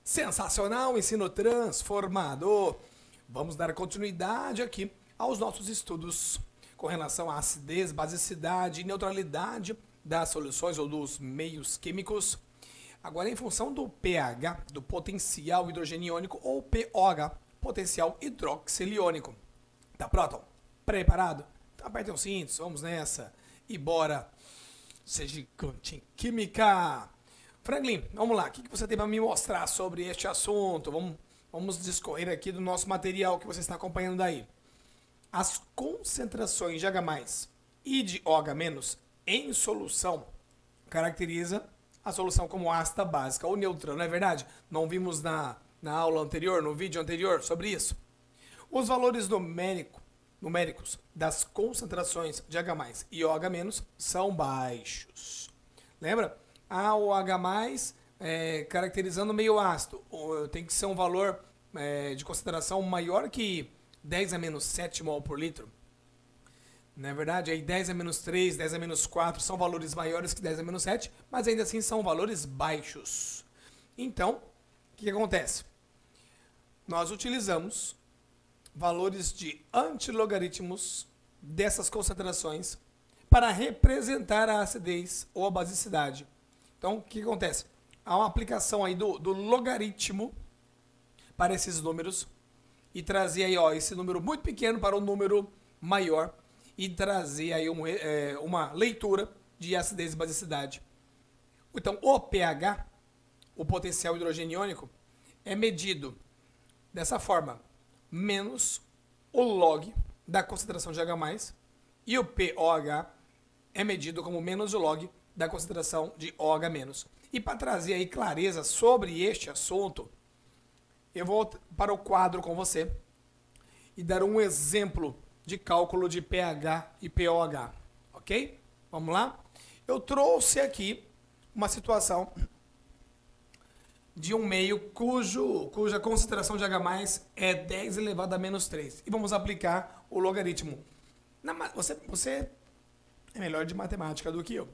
Sensacional, ensino transformador. Vamos dar continuidade aqui aos nossos estudos com relação à acidez, basicidade e neutralidade das soluções ou dos meios químicos. Agora, em função do pH, do potencial hidrogeniônico, ou POH, potencial hidroxiliônico. Tá pronto? Preparado? Então apertem os cintos, vamos nessa. E bora ser gigante em química. Franklin, vamos lá. O que você tem para me mostrar sobre este assunto? Vamos discorrer aqui do nosso material que você está acompanhando aí. As concentrações de H+, e de OH- em solução caracteriza a solução como ácida, básica ou neutra, não é verdade? Não vimos na aula anterior, no vídeo anterior, sobre isso? Os valores numéricos das concentrações de H+, e OH- são baixos. Lembra? O H+, caracterizando meio ácido, tem que ser um valor de concentração maior que 10 a menos 7 mol por litro. Não é verdade? Aí 10 a menos 3, 10 a menos 4 são valores maiores que 10 a menos 7, mas ainda assim são valores baixos. Então, o que acontece? Nós utilizamos valores de antilogaritmos dessas concentrações para representar a acidez ou a basicidade. Então, o que acontece? Há uma aplicação aí do logaritmo para esses números e trazer aí, esse número muito pequeno para um número maior e trazer aí uma leitura de acidez e basicidade. Então, o pH, o potencial hidrogeniônico, é medido dessa forma, menos o log da concentração de H+, e o POH é medido como menos o log da concentração de OH-. E para trazer aí clareza sobre este assunto, eu vou para o quadro com você e dar um exemplo de cálculo de pH e POH, ok? Vamos lá? Eu trouxe aqui uma situação de um meio cuja concentração de H+ é 10 elevado a menos 3. E vamos aplicar o logaritmo. Você é melhor de matemática do que eu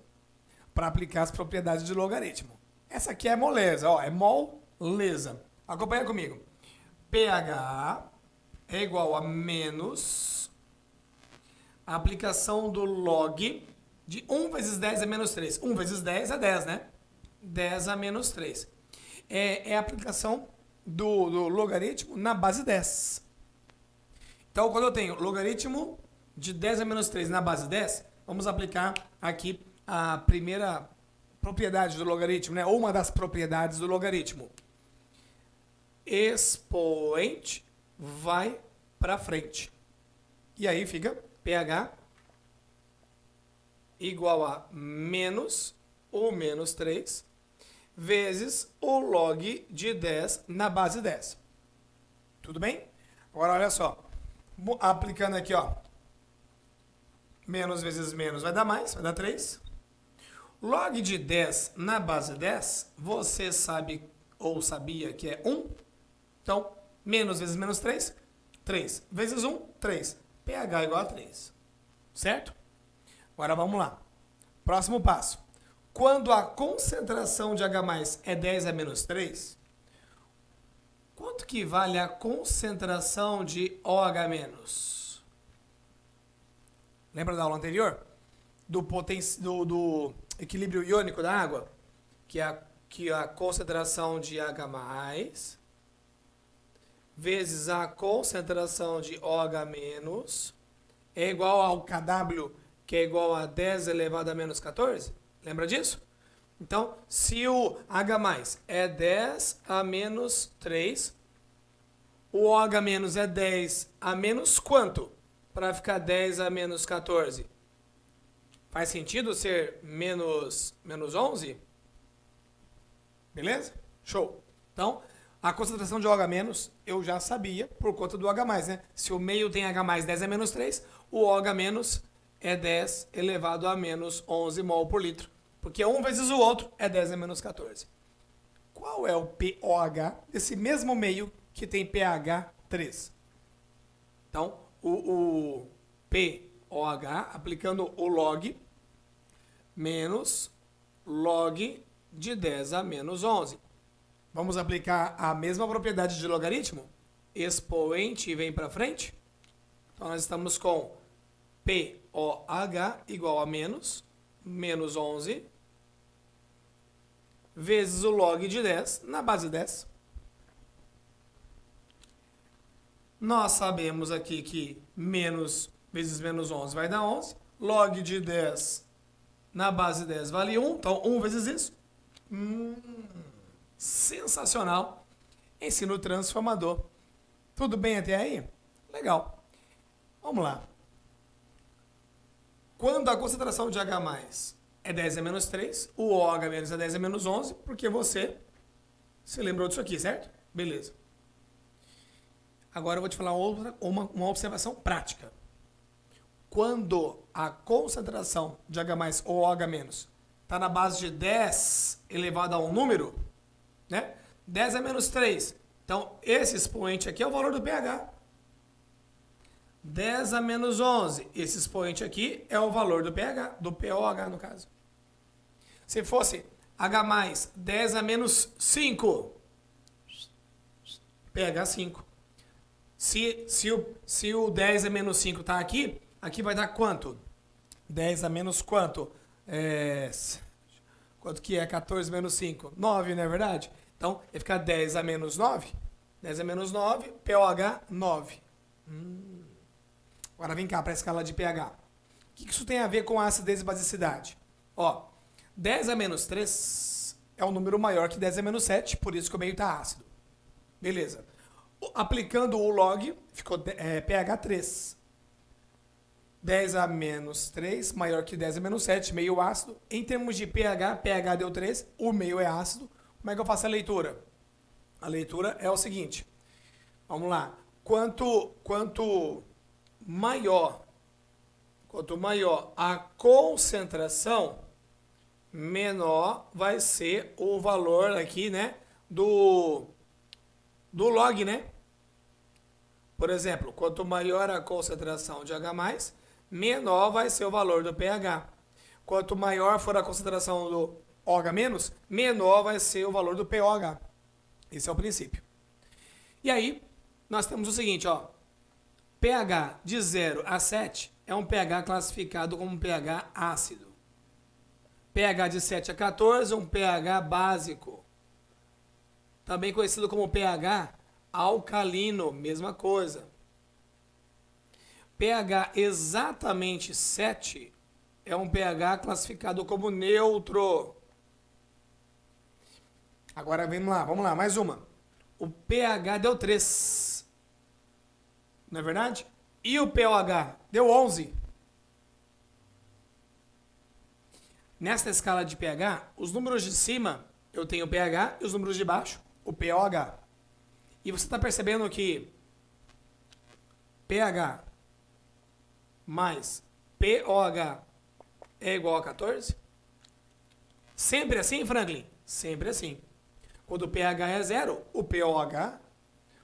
para aplicar as propriedades de logaritmo. Essa aqui é moleza, é moleza. Acompanha comigo. pH é igual a menos a aplicação do log de 1 vezes 10 é menos 3. 1 vezes 10 é 10, né? 10 a menos 3. É a aplicação do logaritmo na base 10. Então, quando eu tenho logaritmo de 10 a menos 3 na base 10, vamos aplicar aqui a primeira propriedade do logaritmo, né? Ou uma das propriedades do logaritmo. Expoente vai para frente. E aí fica pH igual a menos ou menos 3 vezes o log de 10 na base 10. Tudo bem? Agora olha só. Aplicando aqui, menos vezes menos vai dar mais, vai dar 3. Log de 10 na base 10, você sabe ou sabia que é 1. Então, menos vezes menos 3, 3 vezes 1, 3. pH igual a 3. Certo? Agora vamos lá. Próximo passo. Quando a concentração de H+ é 10 a menos 3, quanto que vale a concentração de OH-? Lembra da aula anterior? Do equilíbrio iônico da água? Que a concentração de H+ vezes a concentração de OH- é igual ao kW, que é igual a 10 elevado a menos 14? Lembra disso? Então, se o H+ é 10 a menos 3, o OH- é 10 a menos quanto? Para ficar 10 a menos 14. Faz sentido ser menos 11? Beleza? Show. Então, a concentração de OH- eu já sabia por conta do H+, né? Se o meio tem H+, 10 a menos 3, o OH- é 10 elevado a menos 11 mol por litro. Porque um vezes o outro é 10 a menos 14. Qual é o POH desse mesmo meio que tem pH 3? Então, o POH, aplicando o log, menos log de 10 a menos 11. Vamos aplicar a mesma propriedade de logaritmo? Expoente vem para frente. Então, nós estamos com POH igual a menos 11 vezes o log de 10 na base 10. Nós sabemos aqui que menos vezes menos 11 vai dar 11. Log de 10 na base 10 vale 1. Então, 1 vezes isso. Sensacional. Ensino transformador. Tudo bem até aí? Legal. Vamos lá. Quando a concentração de H+, é 10 a menos 3, o OH- é 10 a menos 11, porque você se lembrou disso aqui, certo? Beleza. Agora eu vou te falar uma observação prática. Quando a concentração de H+, ou OH- está na base de 10 elevado a um número, né? 10 a menos 3. Então, esse expoente aqui é o valor do pH. 10 a menos 11. Esse expoente aqui é o valor do pH, do POH no caso. Se fosse H+, 10 a menos 5. pH 5. Se o 10 a menos 5 está aqui, aqui vai dar quanto? 10 a menos quanto? Quanto que é 14 menos 5? 9, não é verdade? Então, vai ficar 10 a menos 9. 10 a menos 9, POH 9. Agora vem cá para a escala de pH. O que isso tem a ver com a acidez e basicidade? Ó, 10 a menos 3 é um número maior que 10 a menos 7, por isso que o meio está ácido. Beleza. Aplicando o log, ficou pH 3. 10 a menos 3, maior que 10 a menos 7, meio ácido. Em termos de pH deu 3, o meio é ácido. Como é que eu faço a leitura? A leitura é o seguinte. Vamos lá. Quanto maior a concentração, menor vai ser o valor aqui, né, do log, né? Por exemplo, quanto maior a concentração de H+, menor vai ser o valor do pH. Quanto maior for a concentração do OH-, menor vai ser o valor do POH. Esse é o princípio. E aí, nós temos o seguinte, ó. pH de 0 a 7 é um pH classificado como pH ácido. pH de 7 a 14 é um pH básico. Também conhecido como pH alcalino, mesma coisa. pH exatamente 7 é um pH classificado como neutro. Agora vamos lá, mais uma. O pH deu 3. Não é verdade? E o POH deu 11. Nesta escala de pH, os números de cima eu tenho o pH e os números de baixo o POH. E você está percebendo que pH mais POH é igual a 14? Sempre assim, Franklin? Sempre assim. Quando o pH é 0, o POH...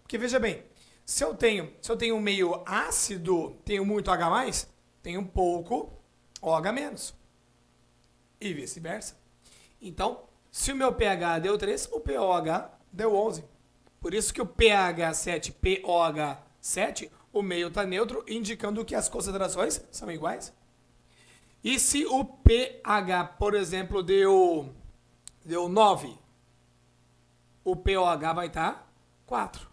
Porque veja bem, se eu tenho um meio ácido, tenho muito H+, tenho pouco OH-. E vice-versa. Então, se o meu pH deu 3, o POH deu 11. Por isso que o pH 7, POH 7, o meio está neutro, indicando que as concentrações são iguais. E se o pH, por exemplo, deu 9, o POH vai estar 4.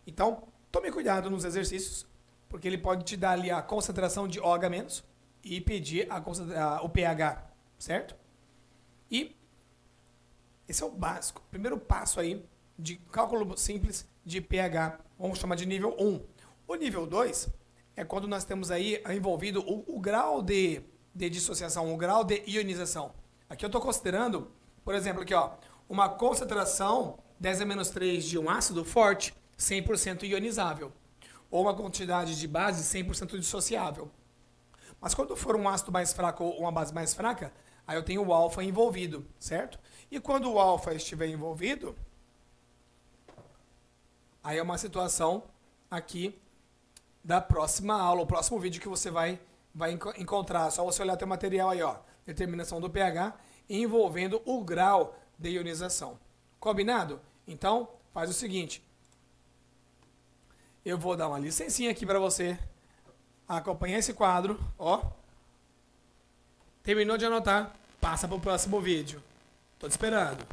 Então, tome cuidado nos exercícios, porque ele pode te dar ali a concentração de OH- e pedir o pH, certo? E esse é o básico. Primeiro passo aí de cálculo simples de pH. Vamos chamar de nível 1. O nível 2 é quando nós temos aí envolvido o grau de dissociação, o grau de ionização. Aqui eu estou considerando, por exemplo, aqui, ó, uma concentração 10 a menos 3 de um ácido forte, 100% ionizável. Ou uma quantidade de base 100% dissociável. Mas quando for um ácido mais fraco ou uma base mais fraca, aí eu tenho o alfa envolvido, certo? E quando o alfa estiver envolvido, aí é uma situação aqui da próxima aula, o próximo vídeo que você vai encontrar. Só você olhar teu material aí, ó. Determinação do pH envolvendo o grau de ionização. Combinado? Então, faz o seguinte. Eu vou dar uma licencinha aqui para você acompanhar esse quadro, ó. Terminou de anotar? Passa para o próximo vídeo. Tô te esperando.